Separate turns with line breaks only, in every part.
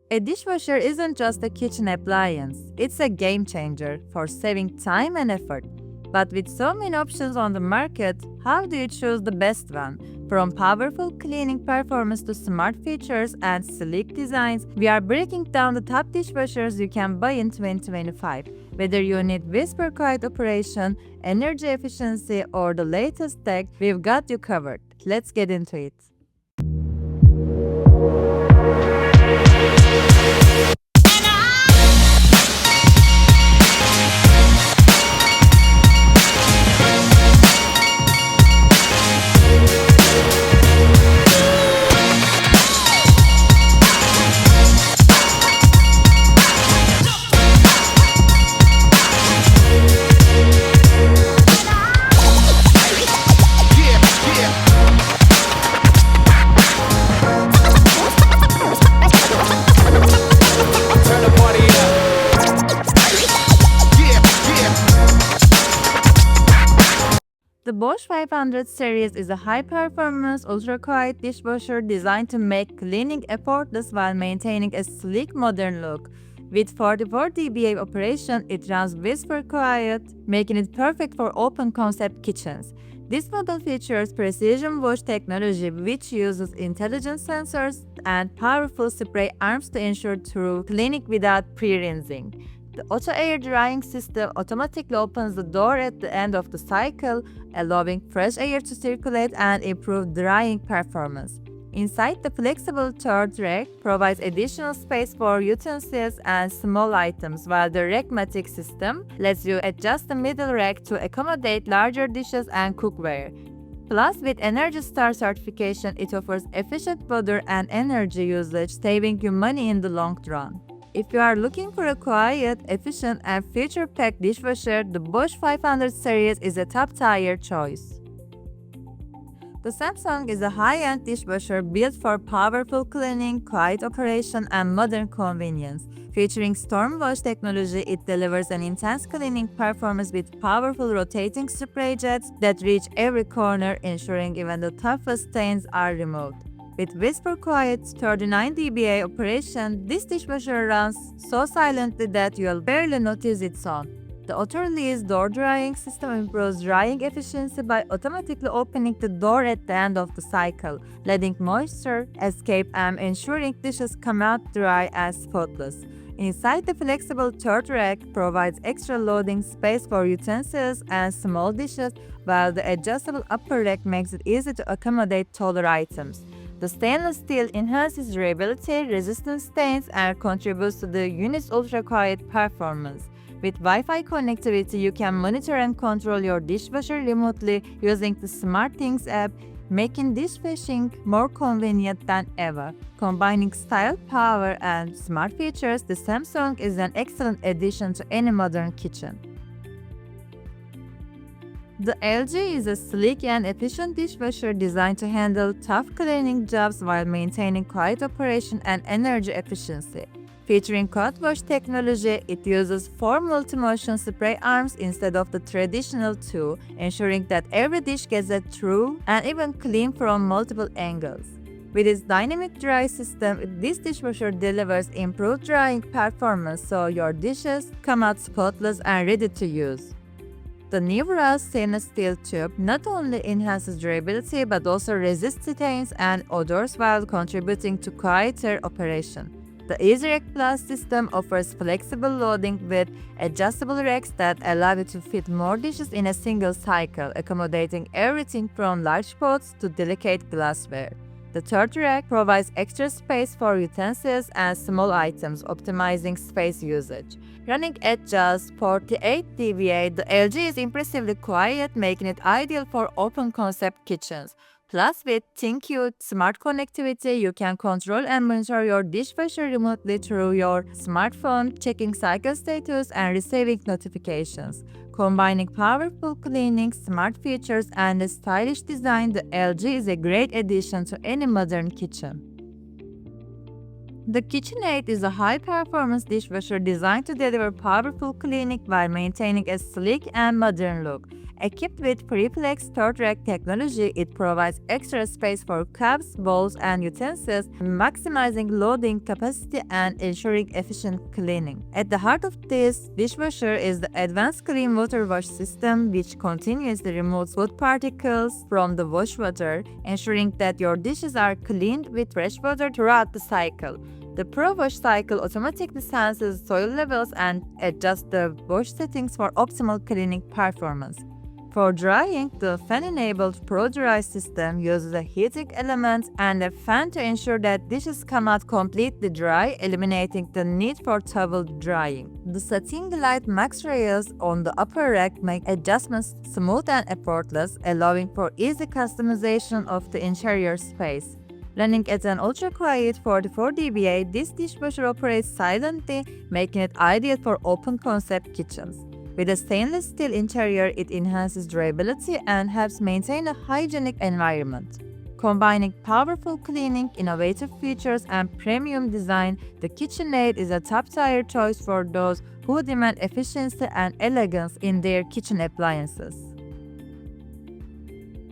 A dishwasher isn't just a kitchen appliance, it's a game changer for saving time and effort. But with so many options on the market, how do you choose the best one? From powerful cleaning performance to smart features and sleek designs, we are breaking down the top dishwashers you can buy in 2025. Whether you need whisper quiet operation, energy efficiency, or the latest tech, we've got you covered. Let's get into it.
Turn the party up.
The Bosch 500 series is a high-performance, ultra-quiet dishwasher designed to make cleaning effortless while maintaining a sleek, modern look. With 44 dBA operation, it runs whisper quiet, making it perfect for open-concept kitchens. This model features PrecisionWash technology, which uses intelligent sensors and powerful spray arms to ensure thorough cleaning without pre-rinsing. The AutoAir drying system automatically opens the door at the end of the cycle, allowing fresh air to circulate and improve drying performance. Inside, the flexible third rack provides additional space for utensils and small items, while the Rackmatic system lets you adjust the middle rack to accommodate larger dishes and cookware. Plus, with Energy Star certification, it offers efficient water and energy usage, saving you money in the long run. If you are looking for a quiet, efficient, and feature-packed dishwasher, the Bosch 500 series is a top-tier choice. The Samsung is a high-end dishwasher built for powerful cleaning, quiet operation, and modern convenience. Featuring StormWash technology, it delivers an intense cleaning performance with powerful rotating spray jets that reach every corner, ensuring even the toughest stains are removed. With whisper quiet 39 dBA operation, this dishwasher runs so silently that you'll barely notice it's on. The auto-release door drying system improves drying efficiency by automatically opening the door at the end of the cycle, letting moisture escape and ensuring dishes come out dry and spotless. Inside, the flexible third rack provides extra loading space for utensils and small dishes, while the adjustable upper rack makes it easy to accommodate taller items. The stainless steel enhances durability, resistance stains, and contributes to the unit's ultra-quiet performance. With Wi-Fi connectivity, you can monitor and control your dishwasher remotely using the SmartThings app, making dishwashing more convenient than ever. Combining style, power, and smart features, the Samsung is an excellent addition to any modern kitchen. The LG is a sleek and efficient dishwasher designed to handle tough cleaning jobs while maintaining quiet operation and energy efficiency. Featuring Cold Wash technology, it uses 4 multi-motion spray arms instead of the traditional 2, ensuring that every dish gets a true and even clean from multiple angles. With its dynamic dry system, this dishwasher delivers improved drying performance so your dishes come out spotless and ready to use. The new brass stainless steel tube not only enhances durability but also resists stains and odors while contributing to quieter operation. The EasyRack Plus system offers flexible loading with adjustable racks that allow you to fit more dishes in a single cycle, accommodating everything from large pots to delicate glassware. The third rack provides extra space for utensils and small items, optimizing space usage. Running at just 48 dBA, the LG is impressively quiet, making it ideal for open-concept kitchens. Plus, with ThinQ smart connectivity, you can control and monitor your dishwasher remotely through your smartphone, checking cycle status and receiving notifications. Combining powerful cleaning, smart features, and a stylish design, the LG is a great addition to any modern kitchen. The KitchenAid is a high-performance dishwasher designed to deliver powerful cleaning while maintaining a sleek and modern look. Equipped with Preflex third rack technology, it provides extra space for cups, bowls, and utensils, maximizing loading capacity and ensuring efficient cleaning. At the heart of this dishwasher is the advanced clean water wash system, which continuously removes food particles from the wash water, ensuring that your dishes are cleaned with fresh water throughout the cycle. The Pro Wash cycle automatically senses soil levels and adjusts the wash settings for optimal cleaning performance. For drying, the fan-enabled Pro Dry system uses a heating element and a fan to ensure that dishes come out completely dry, eliminating the need for towel drying. The Satin Glide Max rails on the upper rack make adjustments smooth and effortless, allowing for easy customization of the interior space. Running at an ultra-quiet 44 dBA, this dishwasher operates silently, making it ideal for open-concept kitchens. With a stainless steel interior, it enhances durability and helps maintain a hygienic environment. Combining powerful cleaning, innovative features, and premium design, the KitchenAid is a top-tier choice for those who demand efficiency and elegance in their kitchen appliances.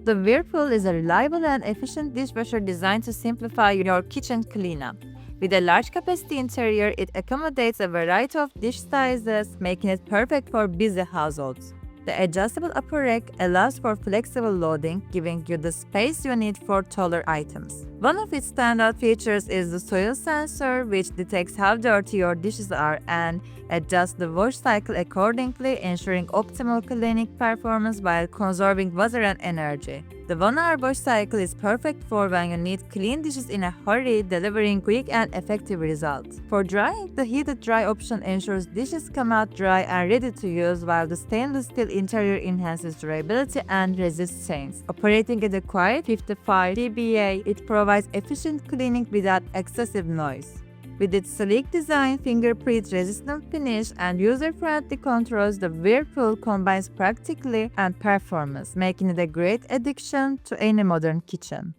The Whirlpool is a reliable and efficient dishwasher designed to simplify your kitchen cleanup. With a large capacity interior, it accommodates a variety of dish sizes, making it perfect for busy households. The adjustable upper rack allows for flexible loading, giving you the space you need for taller items. One of its standout features is the soil sensor, which detects how dirty your dishes are and adjusts the wash cycle accordingly, ensuring optimal cleaning performance while conserving water and energy. The 1-hour wash cycle is perfect for when you need clean dishes in a hurry, delivering quick and effective results. For drying, the heated dry option ensures dishes come out dry and ready to use, while the stainless steel interior enhances durability and resists stains. Operating at a quiet 55 dBA, it provides efficient cleaning without excessive noise. With its sleek design, fingerprint-resistant finish, and user-friendly controls, the Whirlpool combines practicality and performance, making it a great addition to any modern kitchen.